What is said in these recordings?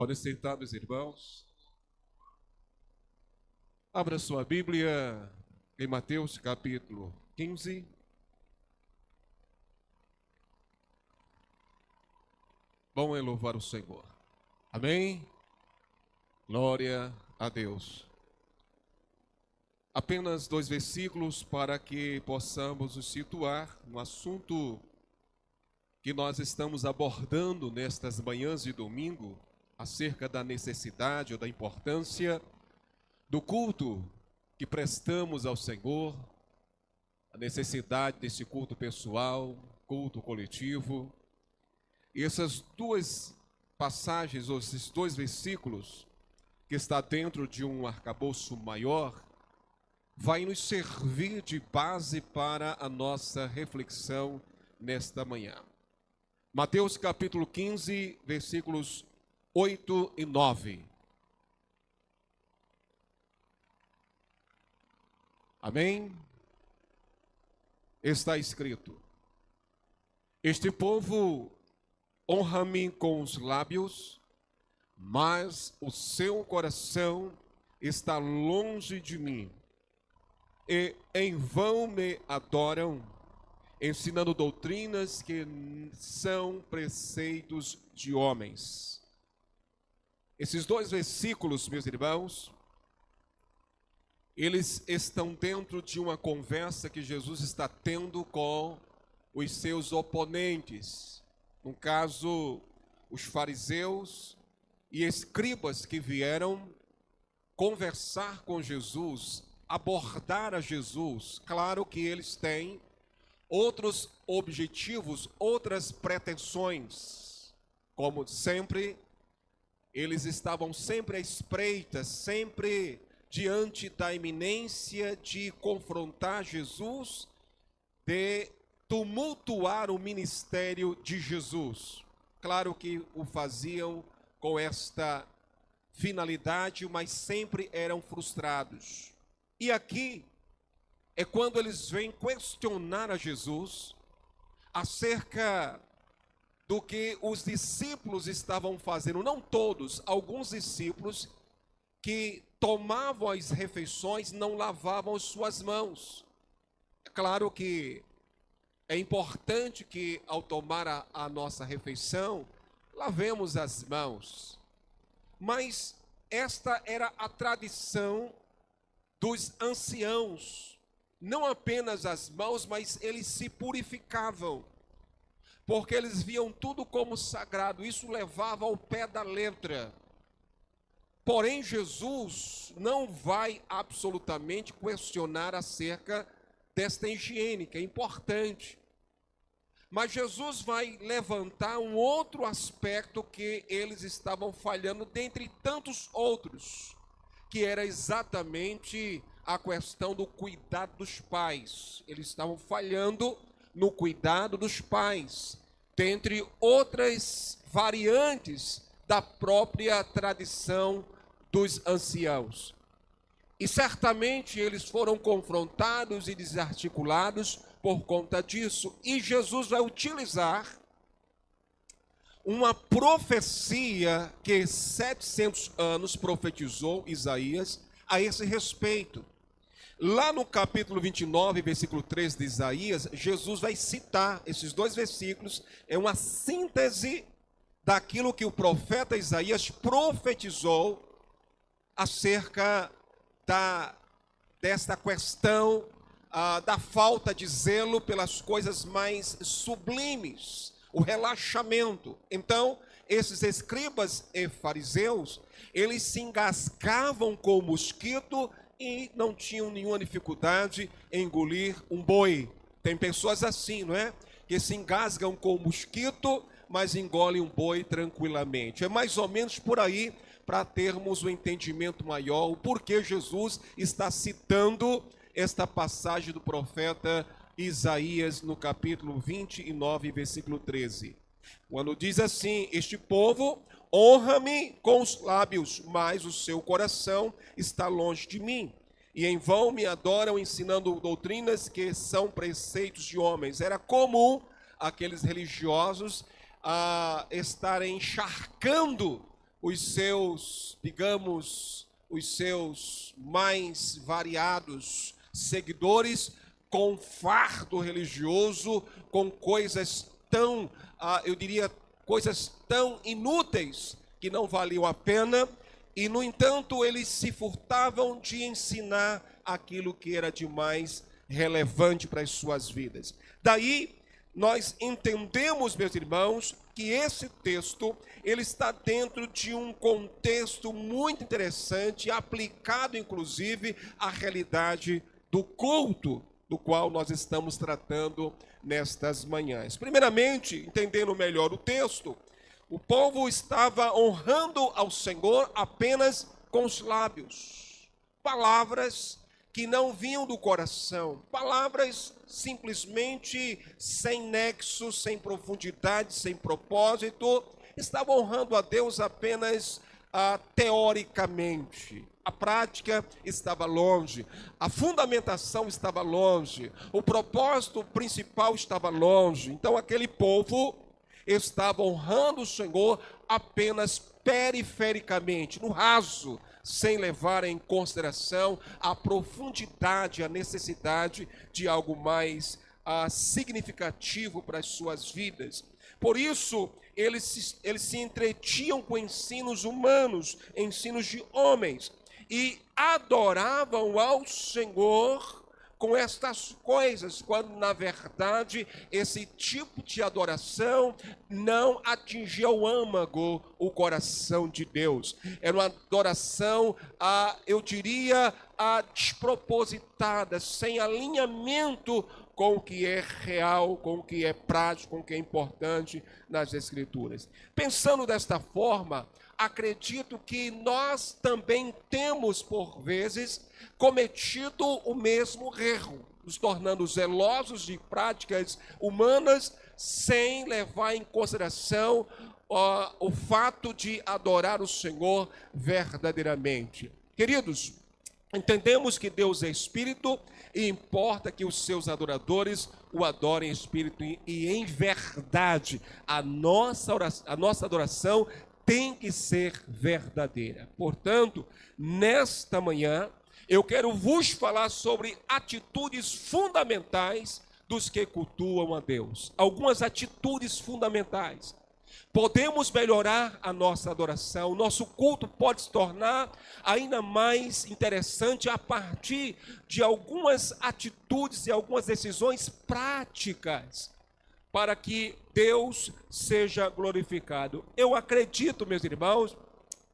Podem sentar, meus irmãos. Abra sua Bíblia em Mateus capítulo 15. Bom é louvar o Senhor. Amém? Glória a Deus. Apenas 2 versículos para que possamos nos situar no assunto que nós estamos abordando nestas manhãs de domingo, acerca da necessidade ou da importância do culto que prestamos ao Senhor, a necessidade desse culto pessoal, culto coletivo. E essas duas passagens, ou esses 2 versículos, que está dentro de um arcabouço maior, vai nos servir de base para a nossa reflexão nesta manhã. Mateus capítulo 15, versículos 8 e 9. Amém? Está escrito: Este povo honra-me com os lábios, mas o seu coração está longe de mim. E em vão me adoram, ensinando doutrinas que são preceitos de homens. Esses 2 versículos, meus irmãos, eles estão dentro de uma conversa que Jesus está tendo com os seus oponentes. No caso, os fariseus e escribas que vieram conversar com Jesus, abordar a Jesus. Claro que eles têm outros objetivos, outras pretensões. Como sempre, eles estavam sempre à espreita, sempre diante da iminência de confrontar Jesus, de tumultuar o ministério de Jesus. Claro que o faziam com esta finalidade, mas sempre eram frustrados. E aqui é quando eles vêm questionar a Jesus acerca do que os discípulos estavam fazendo. Não todos, alguns discípulos que tomavam as refeições não lavavam as suas mãos. É claro que é importante que ao tomar a nossa refeição, lavemos as mãos. Mas esta era a tradição dos anciãos. Não apenas as mãos, mas eles se purificavam, porque eles viam tudo como sagrado. Isso levava ao pé da letra. Porém, Jesus não vai absolutamente questionar acerca desta higiene, que é importante. Mas Jesus vai levantar um outro aspecto que eles estavam falhando, dentre tantos outros, que era exatamente a questão do cuidado dos pais. Eles estavam falhando no cuidado dos pais, dentre outras variantes da própria tradição dos anciãos. E certamente eles foram confrontados e desarticulados por conta disso. E Jesus vai utilizar uma profecia que 700 anos profetizou Isaías a esse respeito. Lá no capítulo 29, versículo 3 de Isaías, Jesus vai citar esses 2 versículos. É uma síntese daquilo que o profeta Isaías profetizou acerca desta questão da falta de zelo pelas coisas mais sublimes, o relaxamento. Então, esses escribas e fariseus, eles se engasgavam com o mosquito e não tinham nenhuma dificuldade em engolir um boi. Tem pessoas assim, não é? Que se engasgam com o mosquito, mas engolem um boi tranquilamente. É mais ou menos por aí, para termos um entendimento maior, o porquê Jesus está citando esta passagem do profeta Isaías no capítulo 29, versículo 13. Quando diz assim: Este povo honra-me com os lábios, mas o seu coração está longe de mim. E em vão me adoram, ensinando doutrinas que são preceitos de homens. Era comum aqueles religiosos estarem encharcando os seus, digamos, os seus mais variados seguidores com fardo religioso, com coisas tão, eu diria, coisas tão inúteis que não valiam a pena, e, no entanto, eles se furtavam de ensinar aquilo que era de mais relevante para as suas vidas. Daí, nós entendemos, meus irmãos, que esse texto, ele está dentro de um contexto muito interessante, aplicado, inclusive, à realidade do culto, do qual nós estamos tratando nestas manhãs. Primeiramente, entendendo melhor o texto, o povo estava honrando ao Senhor apenas com os lábios. Palavras que não vinham do coração. Palavras simplesmente sem nexo, sem profundidade, sem propósito. Estavam honrando a Deus apenas teoricamente. A prática estava longe, a fundamentação estava longe, o propósito principal estava longe. Então aquele povo estava honrando o Senhor apenas perifericamente, no raso, sem levar em consideração a profundidade, a necessidade de algo mais significativo para as suas vidas. Por isso, eles se entretinham com ensinos humanos, ensinos de homens, e adoravam ao Senhor com estas coisas, quando na verdade esse tipo de adoração não atingia o âmago, o coração de Deus. Era uma adoração, eu diria, despropositada, sem alinhamento com o que é real, com o que é prático, com o que é importante nas Escrituras. Pensando desta forma, acredito que nós também temos, por vezes, cometido o mesmo erro, nos tornando zelosos de práticas humanas, sem levar em consideração o fato de adorar o Senhor verdadeiramente. Queridos, entendemos que Deus é Espírito e importa que os seus adoradores o adorem em Espírito e em verdade. A nossa adoração tem que ser verdadeira. Portanto, nesta manhã, eu quero vos falar sobre atitudes fundamentais dos que cultuam a Deus. Algumas atitudes fundamentais. Podemos melhorar a nossa adoração, o nosso culto pode se tornar ainda mais interessante a partir de algumas atitudes e algumas decisões práticas para que Deus seja glorificado. Eu acredito, meus irmãos,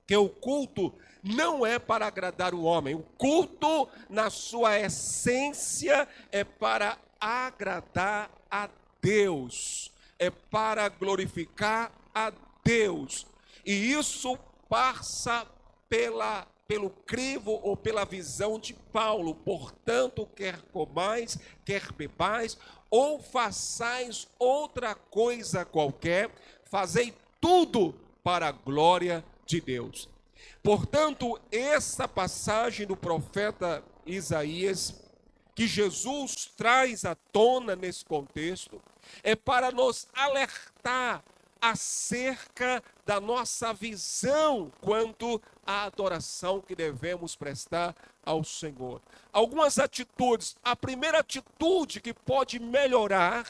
que o culto não é para agradar o homem. O culto, na sua essência, é para agradar a Deus. É para glorificar a Deus. E isso passa pelo crivo ou pela visão de Paulo. Portanto, quer comais, quer bebais, ou façais outra coisa qualquer, fazei tudo para a glória de Deus. Portanto, essa passagem do profeta Isaías, que Jesus traz à tona nesse contexto, é para nos alertar acerca da nossa visão quanto à adoração que devemos prestar ao Senhor. Algumas atitudes. A primeira atitude que pode melhorar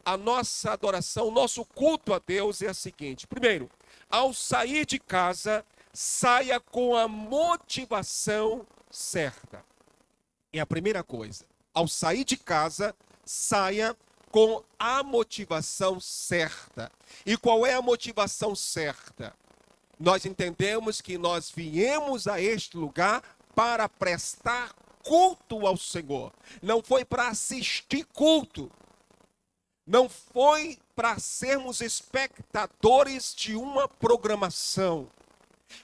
a nossa adoração, o nosso culto a Deus é a seguinte. Primeiro, ao sair de casa, saia com a motivação certa. É a primeira coisa. Ao sair de casa, saia com a motivação certa. E qual é a motivação certa? Nós entendemos que nós viemos a este lugar para prestar culto ao Senhor. Não foi para assistir culto. Não foi para sermos espectadores de uma programação.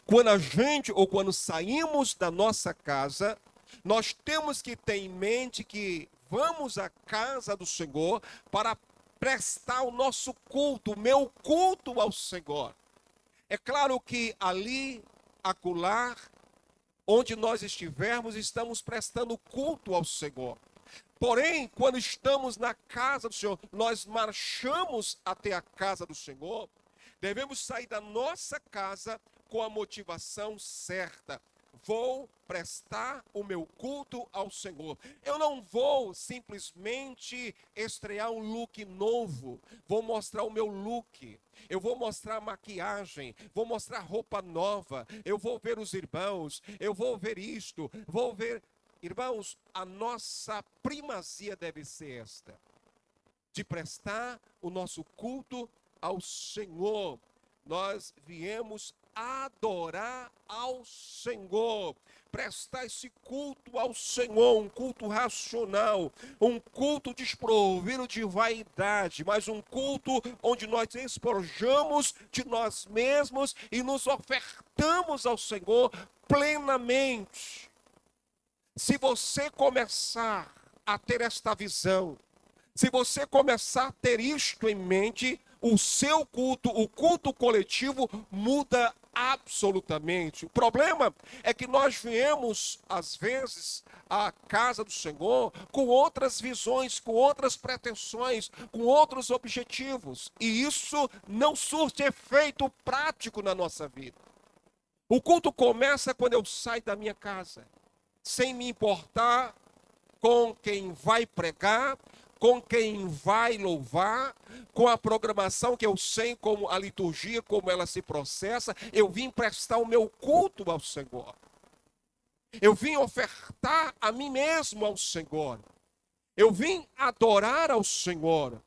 Quando a gente, ou quando saímos da nossa casa, nós temos que ter em mente que vamos à casa do Senhor para prestar o nosso culto, o meu culto ao Senhor. É claro que ali, acolá, onde nós estivermos, estamos prestando culto ao Senhor. Porém, quando estamos na casa do Senhor, nós marchamos até a casa do Senhor, devemos sair da nossa casa com a motivação certa. Vou prestar o meu culto ao Senhor. Eu não vou simplesmente estrear um look novo. Vou mostrar o meu look. Eu vou mostrar maquiagem. Vou mostrar roupa nova. Eu vou ver os irmãos. Eu vou ver isto. Vou ver... Irmãos, a nossa primazia deve ser esta: de prestar o nosso culto ao Senhor. Nós viemos adorar ao Senhor, prestar esse culto ao Senhor, um culto racional, um culto desprovido de vaidade, mas um culto onde nós despojamos de nós mesmos e nos ofertamos ao Senhor plenamente. Se você começar a ter esta visão, se você começar a ter isto em mente, o seu culto, o culto coletivo, muda absolutamente. O problema é que nós viemos, às vezes, à casa do Senhor com outras visões, com outras pretensões, com outros objetivos. E isso não surte efeito prático na nossa vida. O culto começa quando eu saio da minha casa, sem me importar com quem vai pregar, com quem vai louvar, com a programação que eu sei como a liturgia, como ela se processa. Eu vim prestar o meu culto ao Senhor. Eu vim ofertar a mim mesmo ao Senhor. Eu vim adorar ao Senhor.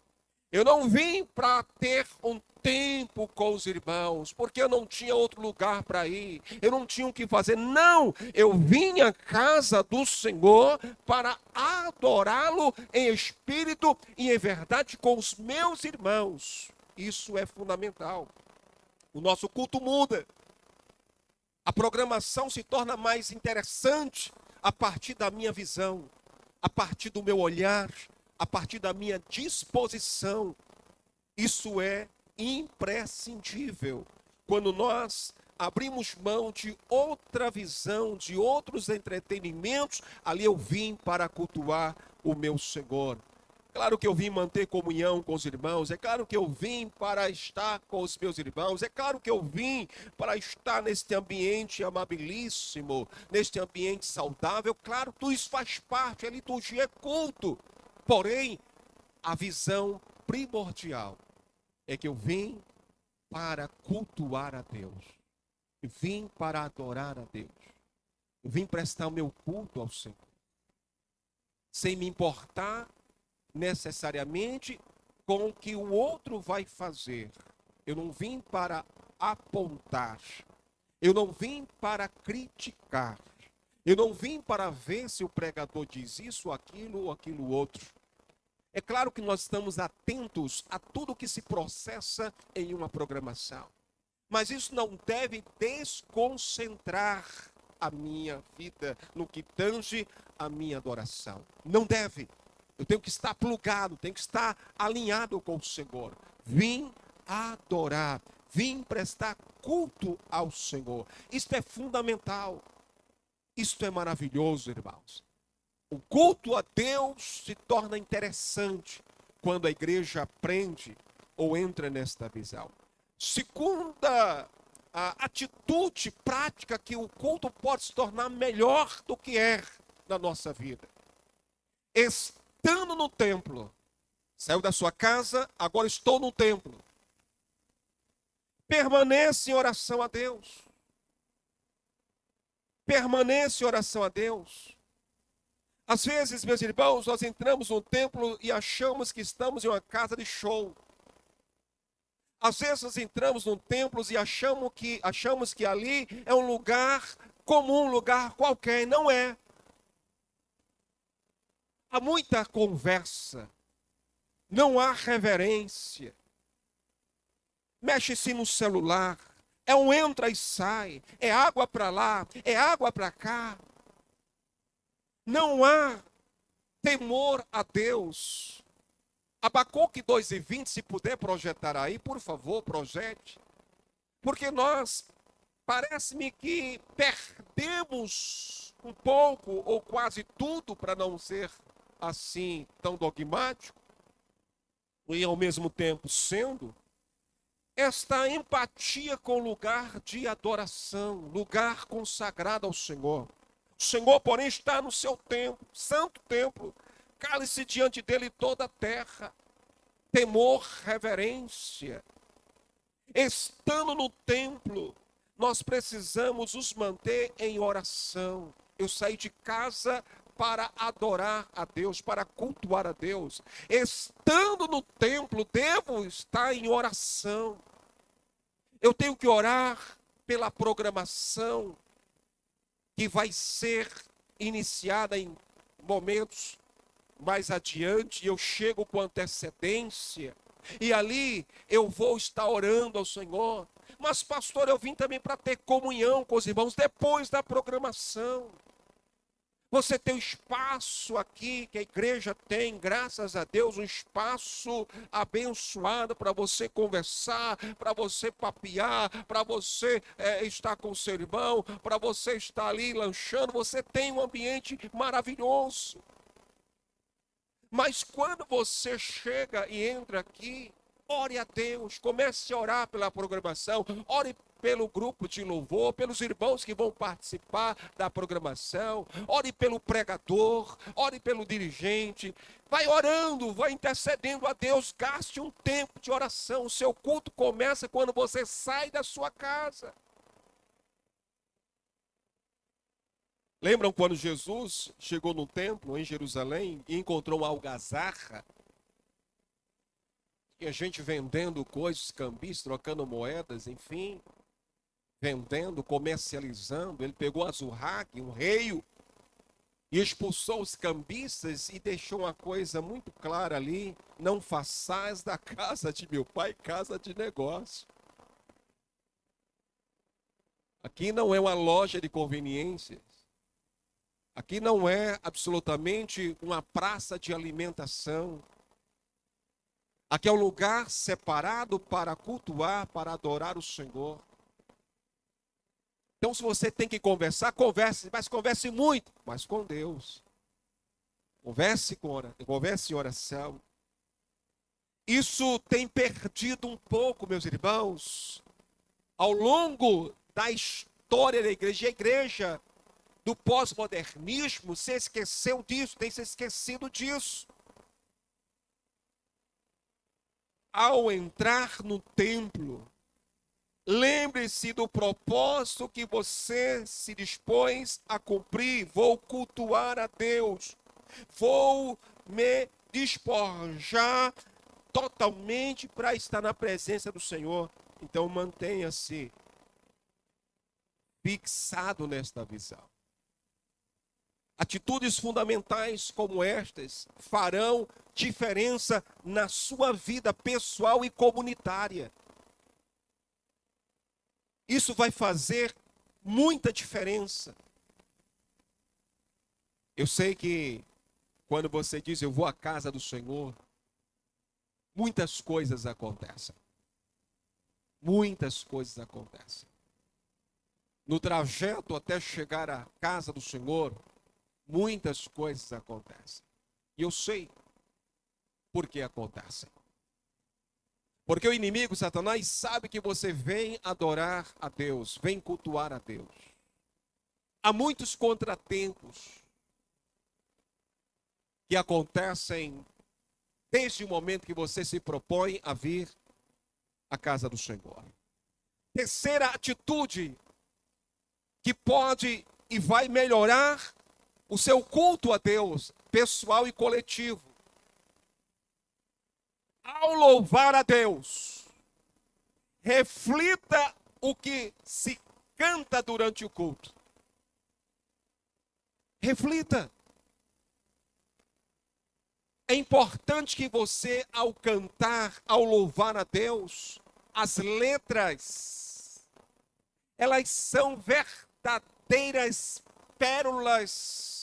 Eu não vim para ter um tempo com os irmãos, porque eu não tinha outro lugar para ir, eu não tinha o que fazer. Não, eu vim à casa do Senhor para adorá-lo em espírito e em verdade com os meus irmãos. Isso é fundamental. O nosso culto muda. A programação se torna mais interessante a partir da minha visão, a partir do meu olhar, a partir da minha disposição. Isso é imprescindível. Quando nós abrimos mão de outra visão, de outros entretenimentos, ali eu vim para cultuar o meu Senhor. Claro que eu vim manter comunhão com os irmãos, é claro que eu vim para estar com os meus irmãos, é claro que eu vim para estar neste ambiente amabilíssimo, neste ambiente saudável. Claro, tudo isso faz parte, a liturgia é culto. Porém, a visão primordial é que eu vim para cultuar a Deus. Eu vim para adorar a Deus. Eu vim prestar o meu culto ao Senhor. Sem me importar necessariamente com o que o outro vai fazer. Eu não vim para apontar. Eu não vim para criticar. Eu não vim para ver se o pregador diz isso, aquilo ou aquilo outro. É claro que nós estamos atentos a tudo que se processa em uma programação. Mas isso não deve desconcentrar a minha vida no que tange a minha adoração. Não deve. Eu tenho que estar plugado, tenho que estar alinhado com o Senhor. Vim adorar, vim prestar culto ao Senhor. Isto é fundamental. Isto é maravilhoso, irmãos. O culto a Deus se torna interessante quando a igreja aprende ou entra nesta visão. Segunda a atitude prática que o culto pode se tornar melhor do que é na nossa vida. Estando no templo, saiu da sua casa, agora estou no templo. Permanece em oração a Deus. Permanece em oração a Deus. Às vezes, meus irmãos, nós entramos no templo e achamos que estamos em uma casa de show. Às vezes nós entramos no templo e achamos que ali é um lugar comum, um lugar qualquer. Não é. Há muita conversa. Não há reverência. Mexe-se no celular. É um entra e sai. É água para lá, é água para cá. Não há temor a Deus. Abacuque 2:20, se puder projetar aí, por favor, projete. Porque nós, parece-me que perdemos um pouco ou quase tudo, para não ser assim tão dogmático, e ao mesmo tempo sendo, esta empatia com o lugar de adoração, lugar consagrado ao Senhor. O Senhor, porém, está no seu templo, santo templo. Cale-se diante dele toda a terra. Temor, reverência. Estando no templo, nós precisamos nos manter em oração. Eu saí de casa para adorar a Deus, para cultuar a Deus. Estando no templo, devo estar em oração. Eu tenho que orar pela programação que vai ser iniciada em momentos mais adiante. Eu chego com antecedência e ali eu vou estar orando ao Senhor. Mas, pastor, eu vim também para ter comunhão com os irmãos depois da programação. Você tem um espaço aqui que a igreja tem, graças a Deus, um espaço abençoado para você conversar, para você papear, para você estar com o seu irmão, para você estar ali lanchando. Você tem um ambiente maravilhoso. Mas quando você chega e entra aqui, ore a Deus, comece a orar pela programação, ore pelo grupo de louvor, pelos irmãos que vão participar da programação, ore pelo pregador, ore pelo dirigente, vai orando, vai intercedendo a Deus, gaste um tempo de oração. O seu culto começa quando você sai da sua casa. Lembram quando Jesus chegou no templo em Jerusalém e encontrou uma algazarra? Tinha gente vendendo coisas, cambis, trocando moedas, enfim, vendendo, comercializando. Ele pegou Azurraque, um rei, e expulsou os cambistas e deixou uma coisa muito clara ali: não façais da casa de meu pai casa de negócio. Aqui não é uma loja de conveniências. Aqui não é absolutamente uma praça de alimentação. Aqui é um lugar separado para cultuar, para adorar o Senhor. Então, se você tem que conversar, converse, mas converse muito, mas com Deus. Converse em oração. Isso tem perdido um pouco, meus irmãos, ao longo da história da igreja. A igreja do pós-modernismo se esqueceu disso, tem se esquecido disso. Ao entrar no templo, lembre-se do propósito que você se dispôs a cumprir. Vou cultuar a Deus, vou me despojar totalmente para estar na presença do Senhor. Então mantenha-se fixado nesta visão. Atitudes fundamentais como estas farão diferença na sua vida pessoal e comunitária. Isso vai fazer muita diferença. Eu sei que quando você diz eu vou à casa do Senhor, muitas coisas acontecem. Muitas coisas acontecem. No trajeto até chegar à casa do Senhor, muitas coisas acontecem. E eu sei por que acontecem. Porque o inimigo, Satanás, sabe que você vem adorar a Deus, vem cultuar a Deus. Há muitos contratempos que acontecem desde o momento que você se propõe a vir à casa do Senhor. Terceira atitude que pode e vai melhorar o seu culto a Deus, pessoal e coletivo. Ao louvar a Deus, reflita o que se canta durante o culto. Reflita. É importante que você, ao cantar, ao louvar a Deus, as letras, elas são verdadeiras pérolas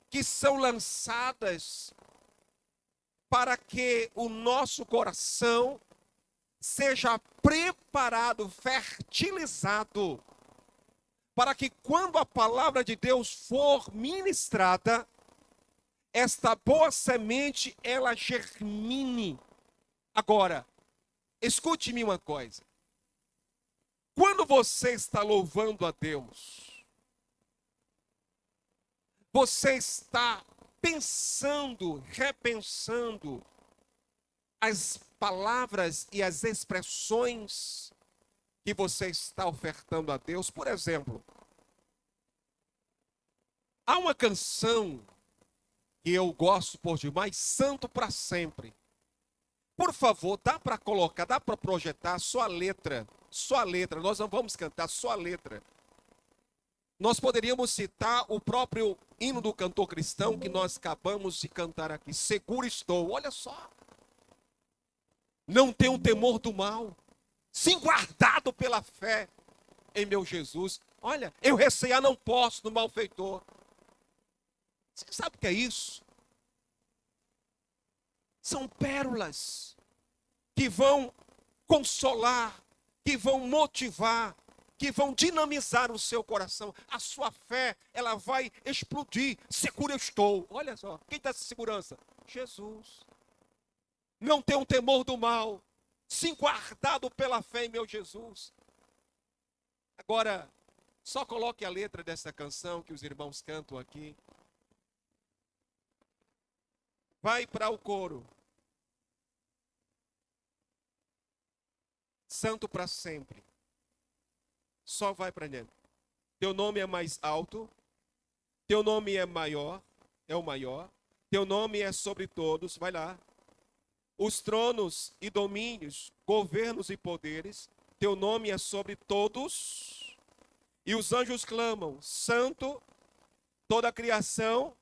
que são lançadas para que o nosso coração seja preparado, fertilizado, para que quando a palavra de Deus for ministrada, esta boa semente, ela germine. Agora, Escute-me uma coisa. Quando você está louvando a Deus, você está pensando, repensando as palavras e as expressões que você está ofertando a Deus. Por exemplo, há uma canção que eu gosto por demais, Santo para Sempre. Por favor, dá para colocar, dá para projetar só a letra, nós não vamos cantar, só a letra. Nós poderíamos citar o próprio hino do cantor cristão que nós acabamos de cantar aqui, Seguro Estou, olha só. Não tenho temor do mal, sim guardado pela fé em meu Jesus. Olha, eu recear não posso do malfeitor. Você sabe o que é isso? São pérolas que vão consolar, que vão motivar, que vão dinamizar o seu coração. A sua fé, ela vai explodir. Seguro eu estou. Olha só, quem dá essa segurança? Jesus. Não tenho temor do mal, sim guardado pela fé em meu Jesus. Agora, só coloque a letra dessa canção que os irmãos cantam aqui. Vai para o coro. Santo para sempre. Só vai para dentro. Teu nome é mais alto. Teu nome é maior. É o maior. Teu nome é sobre todos. Vai lá. Os tronos e domínios, governos e poderes. Teu nome é sobre todos. E os anjos clamam: Santo, toda a criação,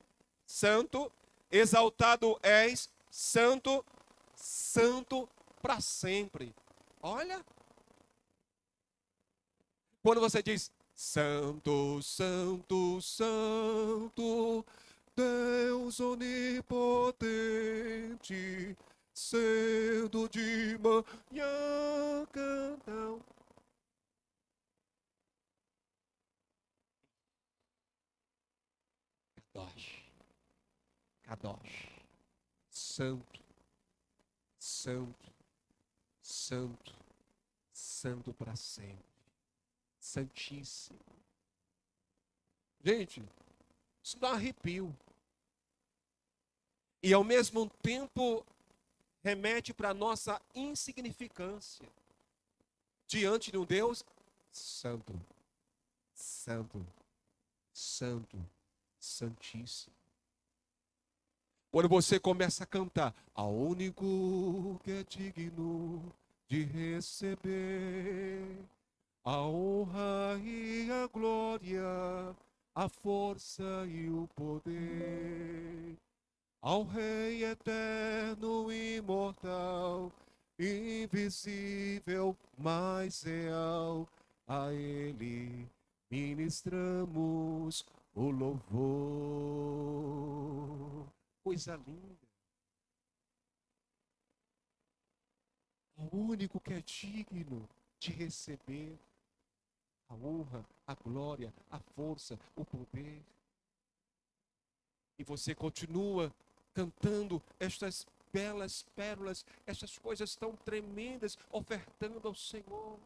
Santo, exaltado és, Santo, Santo para sempre. Olha. Quando você diz Santo, Santo, Santo, Deus onipotente, cedo de manhã cantam. Kadosh, Kadosh, Santo, Santo, Santo, Santo para sempre. Santíssimo. Gente, isso dá arrepio. E ao mesmo tempo remete para a nossa insignificância diante de um Deus santo, santo, santo, santíssimo. Quando você começa a cantar, ao único que é digno de receber a honra e a glória, a força e o poder, ao Rei eterno, imortal, invisível, mais real, a Ele ministramos o louvor. Coisa linda. O único que é digno de receber a honra, a glória, a força, o poder. E você continua cantando estas belas pérolas, essas coisas tão tremendas, ofertando ao Senhor.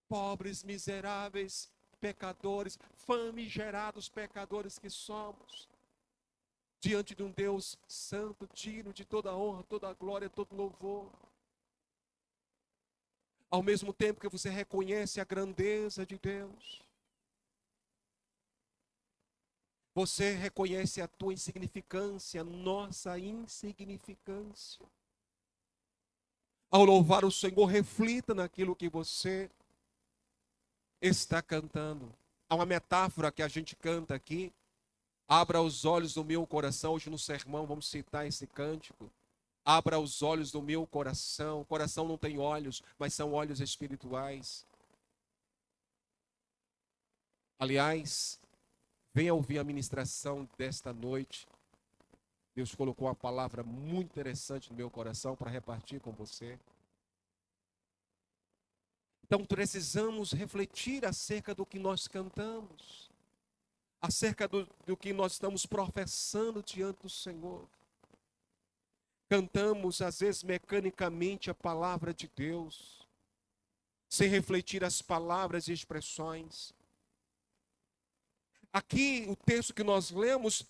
Pobres, miseráveis, pecadores, famigerados pecadores que somos, diante de um Deus santo, digno de toda honra, toda glória, todo louvor. Ao mesmo tempo que você reconhece a grandeza de Deus, você reconhece a tua insignificância, a nossa insignificância. Ao louvar o Senhor, reflita naquilo que você está cantando. Há uma metáfora que a gente canta aqui. Abra os olhos do meu coração. Hoje no sermão vamos citar esse cântico. Abra os olhos do meu coração. O coração não tem olhos, mas são olhos espirituais. Aliás, venha ouvir a ministração desta noite. Deus colocou uma palavra muito interessante no meu coração para repartir com você. Então precisamos refletir acerca do que nós cantamos, acerca do que nós estamos professando diante do Senhor. cantamos, às vezes, mecanicamente a palavra de Deus, sem refletir as palavras e expressões. Aqui, o texto que nós lemos,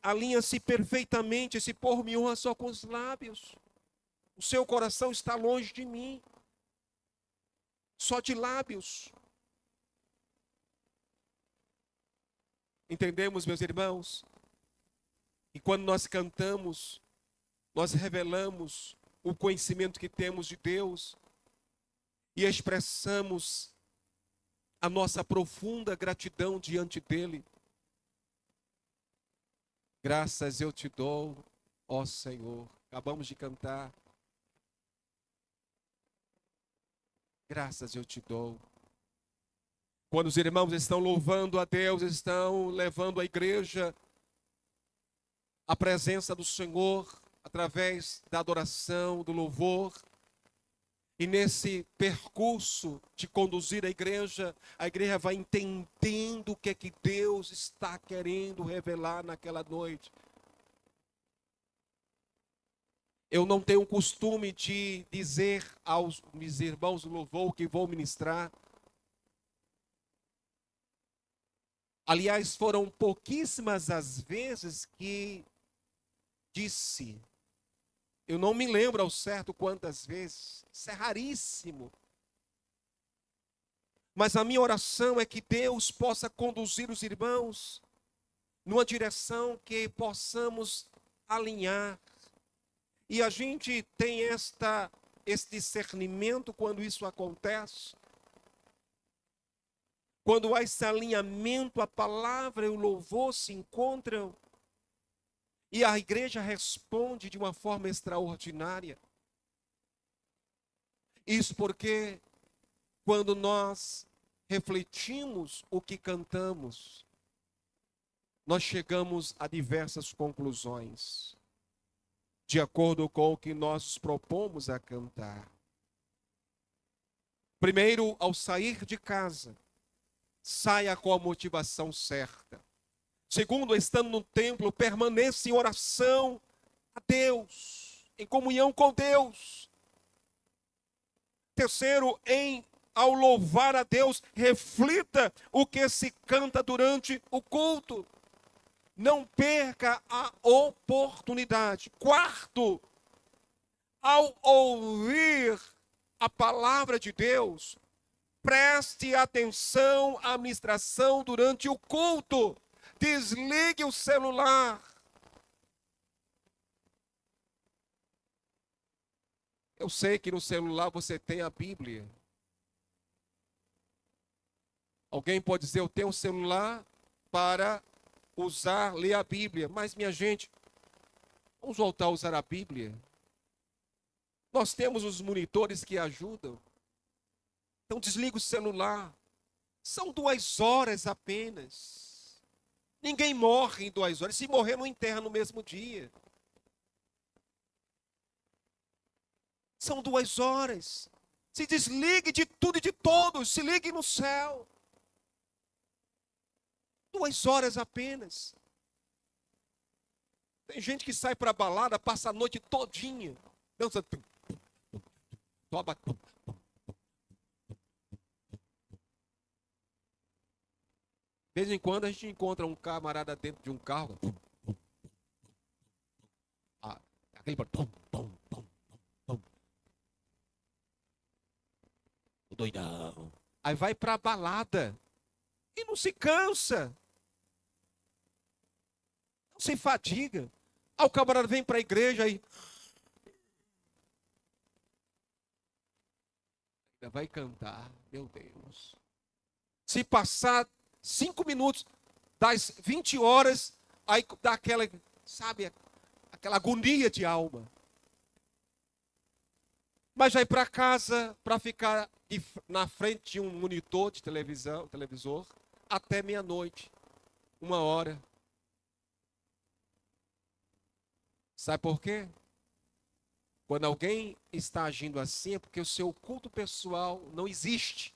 alinha-se perfeitamente, esse pôr me honra só com os lábios. O seu coração está longe de mim, só de lábios. Entendemos, meus irmãos? E quando nós cantamos, nós revelamos o conhecimento que temos de Deus e expressamos a nossa profunda gratidão diante dEle. Graças eu te dou, ó Senhor. Acabamos de cantar. Graças eu te dou. Quando os irmãos estão louvando a Deus, estão levando a igreja à presença do Senhor, através da adoração, do louvor. E nesse percurso de conduzir a igreja vai entendendo o que é que Deus está querendo revelar naquela noite. Eu não tenho o costume de dizer aos meus irmãos do louvor que vou ministrar. Aliás, foram pouquíssimas as vezes que disse. Eu não me lembro ao certo quantas vezes. Isso é raríssimo. Mas a minha oração é que Deus possa conduzir os irmãos numa direção que possamos alinhar. E a gente tem esse discernimento quando isso acontece. Quando há esse alinhamento, a palavra e o louvor se encontram. E a igreja responde de uma forma extraordinária. Isso porque quando nós refletimos o que cantamos, nós chegamos a diversas conclusões, de acordo com o que nós nos propomos a cantar. Primeiro, ao sair de casa, saia com a motivação certa. Segundo, estando no templo, permaneça em oração a Deus, em comunhão com Deus. Terceiro, ao louvar a Deus, reflita o que se canta durante o culto. Não perca a oportunidade. Quarto, ao ouvir a palavra de Deus, preste atenção à ministração durante o culto. Desligue o celular. Eu sei que no celular você tem a Bíblia. Alguém pode dizer, eu tenho um celular para ler a Bíblia. Mas, minha gente, vamos voltar a usar a Bíblia. Nós temos os monitores que ajudam. Então, desliga o celular. São 2 horas apenas. Ninguém morre em 2 horas. Se morrer, não enterra no mesmo dia. São 2 horas. Se desligue de tudo e de todos. Se ligue no céu. 2 horas apenas. Tem gente que sai para a balada, passa a noite todinha. Dança. Toma. De vez em quando a gente encontra um camarada dentro de um carro. Aquele o doidão. Aí vai para a balada e não se cansa. Não se fadiga. O camarada vem para a igreja e ainda vai cantar. Meu Deus. Se passar 5 minutos das 20 horas, aí dá aquela, sabe, aquela agonia de alma. Mas vai para casa para ficar na frente de um monitor de televisor, até meia-noite, 1 hora. Sabe por quê? Quando alguém está agindo assim, é porque o seu culto pessoal não existe.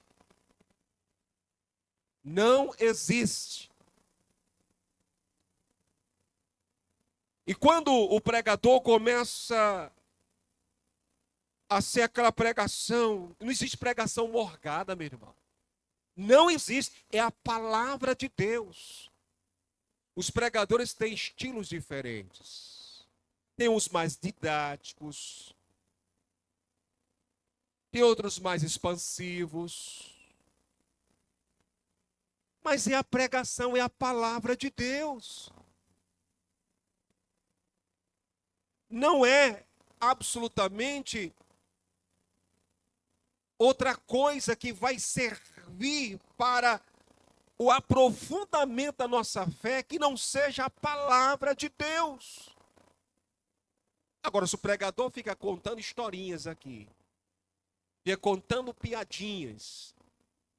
Não existe. E quando o pregador começa a ser aquela pregação, não existe pregação morgada, meu irmão. Não existe, é a palavra de Deus. Os pregadores têm estilos diferentes. Tem uns mais didáticos, tem outros mais expansivos. Mas é a pregação, é a palavra de Deus. Não é absolutamente outra coisa que vai servir para o aprofundamento da nossa fé que não seja a palavra de Deus. Agora, se o pregador fica contando historinhas aqui, fica contando piadinhas,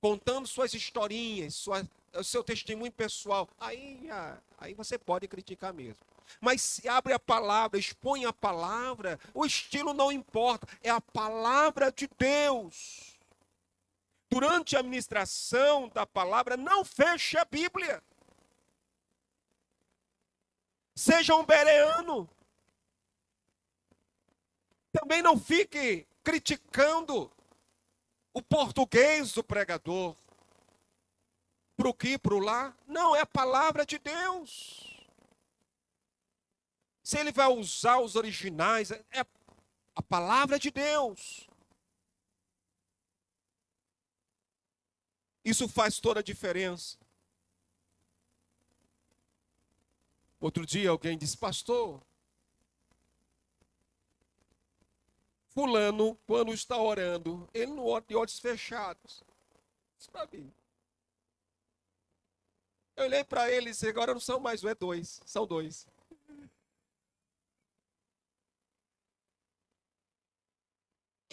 contando suas historinhas, o seu testemunho pessoal, aí você pode criticar mesmo. Mas se abre a palavra, expõe a palavra, o estilo não importa, é a palavra de Deus. Durante a ministração da palavra, não feche a Bíblia. Seja um bereano. Também não fique criticando o português do pregador. Para o que, para o lá? Não, é a palavra de Deus. Se ele vai usar os originais, é a palavra de Deus. Isso faz toda a diferença. Outro dia alguém disse, pastor, fulano, quando está orando, ele não ora de olhos fechados. Isso para mim. Eu olhei para ele e disse, agora não são mais um, é dois, são dois.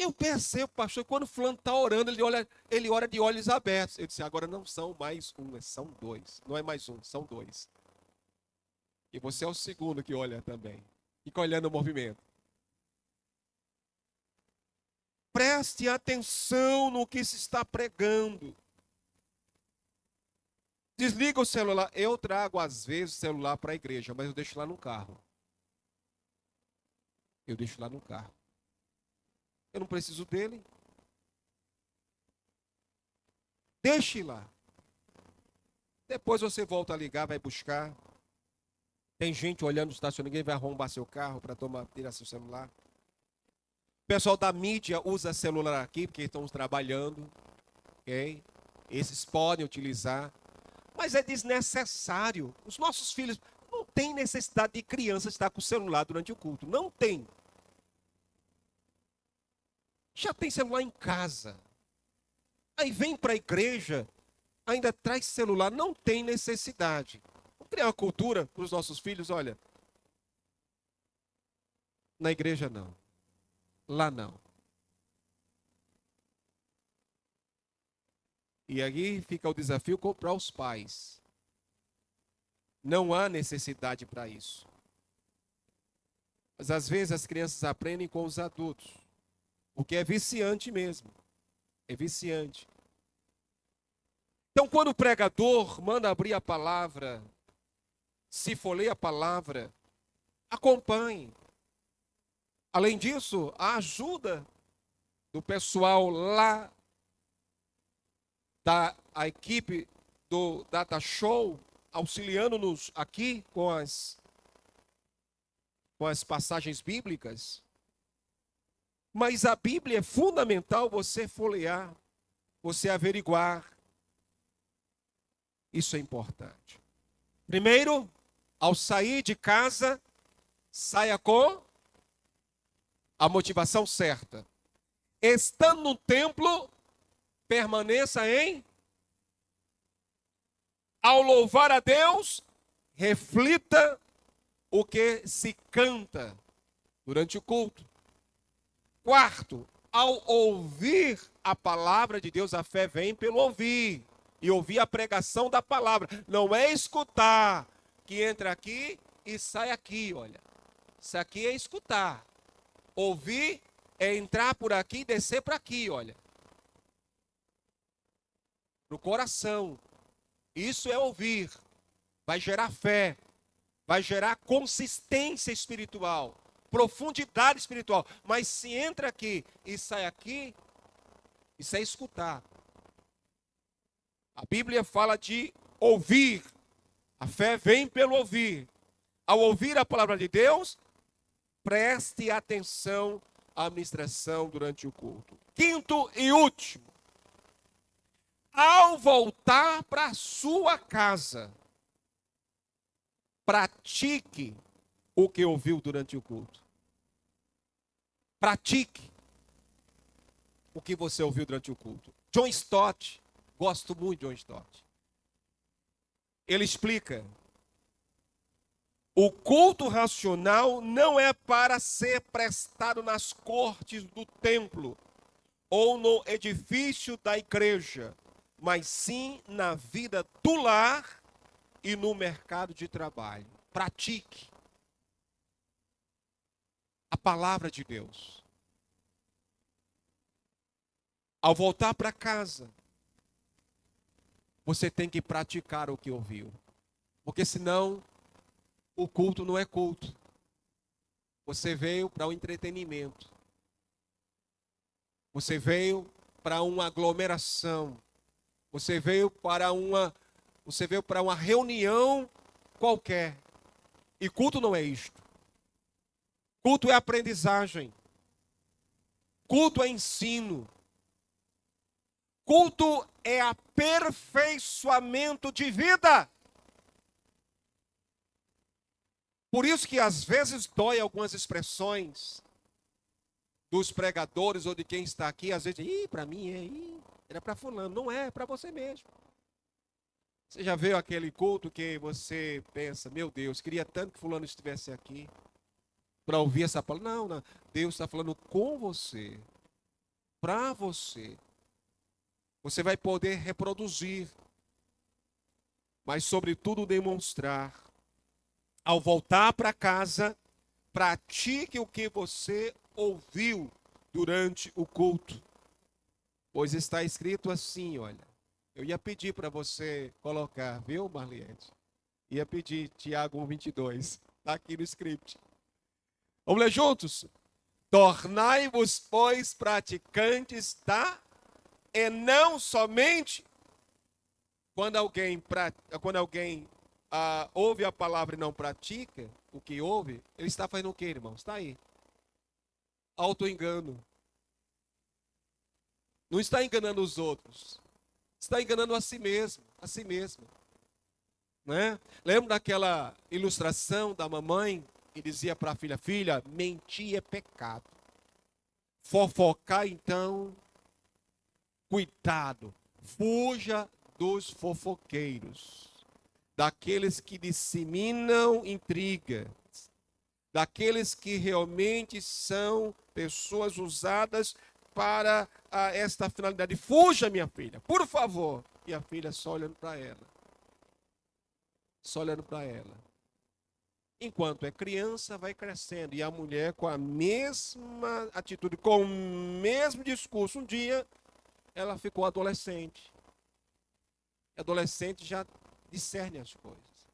Eu percebo, pastor, quando o fulano está orando, ele ora de olhos abertos. Eu disse, agora não são mais um, são dois. Não é mais um, são dois. E você é o segundo que olha também. Fica olhando o movimento. Preste atenção no que se está pregando. Desliga o celular. Eu trago, às vezes, o celular para a igreja, mas eu deixo lá no carro. Eu deixo lá no carro. Eu não preciso dele. Deixe lá. Depois você volta a ligar, vai buscar. Tem gente olhando no estacionamento, ninguém vai arrombar seu carro para tirar seu celular. O pessoal da mídia usa celular aqui, porque estão trabalhando. Ok? Esses podem utilizar. Mas é desnecessário. Os nossos filhos não têm necessidade de criança estar com o celular durante o culto. Não tem. Já tem celular em casa. Aí vem para a igreja, ainda traz celular, não tem necessidade. Vamos criar uma cultura para os nossos filhos, olha. Na igreja não. Lá não. E aí fica o desafio para os pais. Não há necessidade para isso. Mas às vezes as crianças aprendem com os adultos. Porque é viciante mesmo. É viciante. Então, quando o pregador manda abrir a palavra, se for ler a palavra, acompanhe. Além disso, a ajuda do pessoal lá da equipe do Data Show, auxiliando-nos aqui com as passagens bíblicas. Mas a Bíblia é fundamental você folhear, você averiguar. Isso é importante. Primeiro, ao sair de casa, saia com a motivação certa. Estando no templo, permaneça em. Ao louvar a Deus, reflita o que se canta durante o culto. Quarto, ao ouvir a palavra de Deus, a fé vem pelo ouvir. E ouvir a pregação da palavra. Não é escutar, que entra aqui e sai aqui, olha. Isso aqui é escutar. Ouvir é entrar por aqui e descer para aqui, olha. No coração. Isso é ouvir. Vai gerar fé. vai gerar consistência espiritual, profundidade espiritual. Mas se entra aqui e sai aqui, isso é escutar. A Bíblia fala de ouvir. A fé vem pelo ouvir. Ao ouvir a palavra de Deus, preste atenção à administração durante o culto. Quinto e último. Ao voltar para a sua casa, pratique o que ouviu durante o culto. Pratique o que você ouviu durante o culto. John Stott, gosto muito de John Stott. Ele explica: o culto racional não é para ser prestado nas cortes do templo ou no edifício da igreja, mas sim na vida do lar e no mercado de trabalho. Pratique a palavra de Deus. Ao voltar para casa, você tem que praticar o que ouviu. Porque senão, o culto não é culto. Você veio para o entretenimento. Você veio para uma aglomeração. Você veio para uma reunião qualquer. E culto não é isto. Culto é aprendizagem. Culto é ensino. Culto é aperfeiçoamento de vida. Por isso que às vezes dói algumas expressões dos pregadores ou de quem está aqui. Às vezes, para mim era para fulano. Não é para você mesmo. Você já viu aquele culto que você pensa, meu Deus, queria tanto que fulano estivesse aqui para ouvir essa palavra. Não, Deus está falando com você, para você. Você vai poder reproduzir, mas sobretudo demonstrar. Ao voltar para casa, pratique o que você ouviu durante o culto. Pois está escrito assim, olha. Eu ia pedir para você colocar, viu, Marliette? Ia pedir, Tiago 1:22. Está aqui no script. Vamos ler juntos? Tornai-vos, pois, praticantes da... E não somente quando alguém ouve a palavra e não pratica o que ouve, ele está fazendo o que, irmãos? Está aí. Auto-engano. Não está enganando os outros. Está enganando a si mesmo. A si mesmo. Né? Lembra daquela ilustração da mamãe que dizia para a filha: filha, mentir é pecado. Fofocar, então, cuidado. Fuja dos fofoqueiros. Daqueles que disseminam intrigas, daqueles que realmente são pessoas usadas para esta finalidade. Fuja, minha filha, por favor. E a filha só olhando para ela. Só olhando para ela. Enquanto é criança, vai crescendo. E a mulher, com a mesma atitude, com o mesmo discurso, um dia, ela ficou adolescente. Adolescente já discerne as coisas.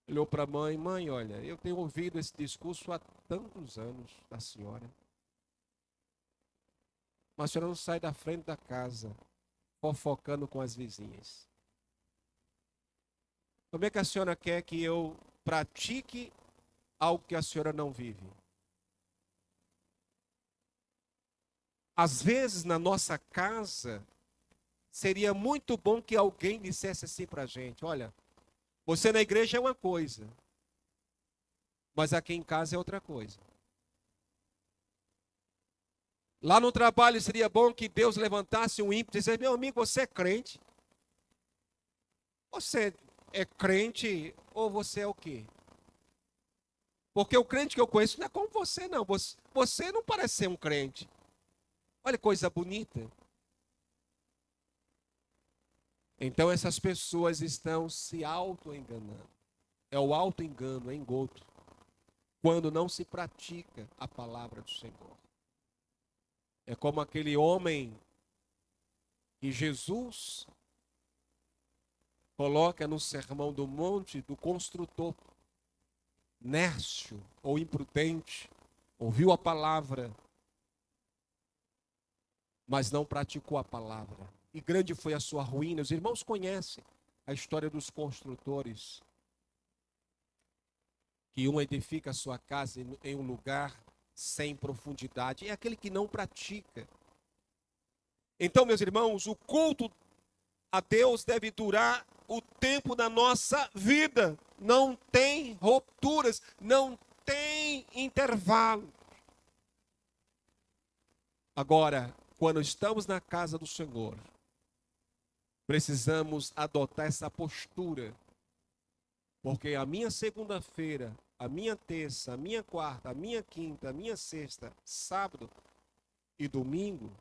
Olhou para a mãe: mãe, olha, eu tenho ouvido esse discurso há tantos anos da senhora. Mas a senhora não sai da frente da casa, fofocando com as vizinhas. Como é que a senhora quer que eu pratique algo que a senhora não vive? Às vezes, na nossa casa, seria muito bom que alguém dissesse assim para a gente: olha, você na igreja é uma coisa, mas aqui em casa é outra coisa. Lá no trabalho seria bom que Deus levantasse um ímpio e dissesse: meu amigo, você é crente? Você é crente ou você é o quê? Porque o crente que eu conheço não é como você, não. Você não parece ser um crente. Olha que coisa bonita. Então essas pessoas estão se auto-enganando. É o auto-engano, é engodo. Quando não se pratica a palavra do Senhor. É como aquele homem que Jesus coloca no Sermão do Monte do construtor nércio ou imprudente, ouviu a palavra, mas não praticou a palavra. E grande foi a sua ruína. Os irmãos conhecem a história dos construtores, que um edifica a sua casa em um lugar sem profundidade. É aquele que não pratica. Então, meus irmãos, o culto a Deus deve durar o tempo da nossa vida. Não tem rupturas, não tem intervalo. Agora, quando estamos na casa do Senhor, precisamos adotar essa postura. Porque a minha segunda-feira, a minha terça, a minha quarta, a minha quinta, a minha sexta, sábado e domingo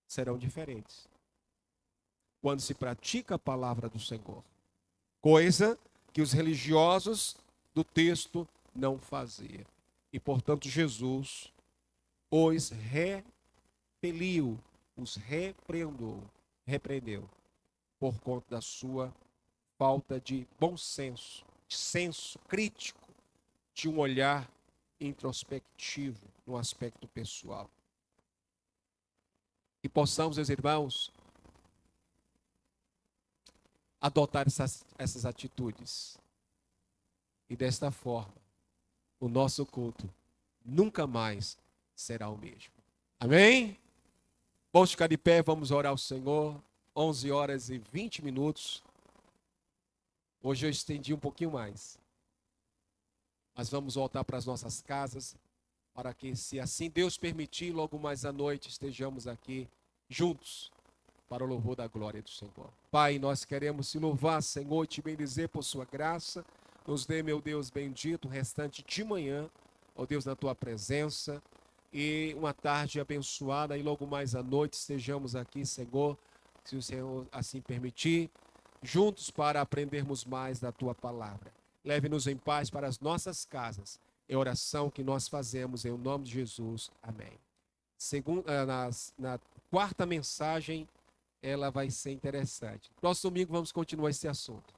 serão diferentes. Quando se pratica a palavra do Senhor. Coisa que os religiosos do texto não faziam. E, portanto, Jesus os repeliu, os repreendeu, por conta da sua falta de bom senso, de senso crítico, de um olhar introspectivo no aspecto pessoal. E possamos, meus irmãos, adotar essas atitudes. E desta forma, o nosso culto nunca mais será o mesmo. Amém? Vamos ficar de pé, vamos orar ao Senhor. 11 horas e 20 minutos. Hoje eu estendi um pouquinho mais. Mas vamos voltar para as nossas casas, para que, se assim Deus permitir, logo mais à noite estejamos aqui juntos, para o louvor da glória do Senhor. Pai, nós queremos te louvar, Senhor, e te bendizer por sua graça. Nos dê, meu Deus bendito, o restante de manhã, ó Deus, na tua presença. E uma tarde abençoada, e logo mais à noite estejamos aqui, Senhor, se o Senhor assim permitir, juntos para aprendermos mais da tua palavra. Leve-nos em paz para as nossas casas. É a oração que nós fazemos em nome de Jesus. Amém. Na quarta mensagem, ela vai ser interessante. Próximo domingo vamos continuar esse assunto.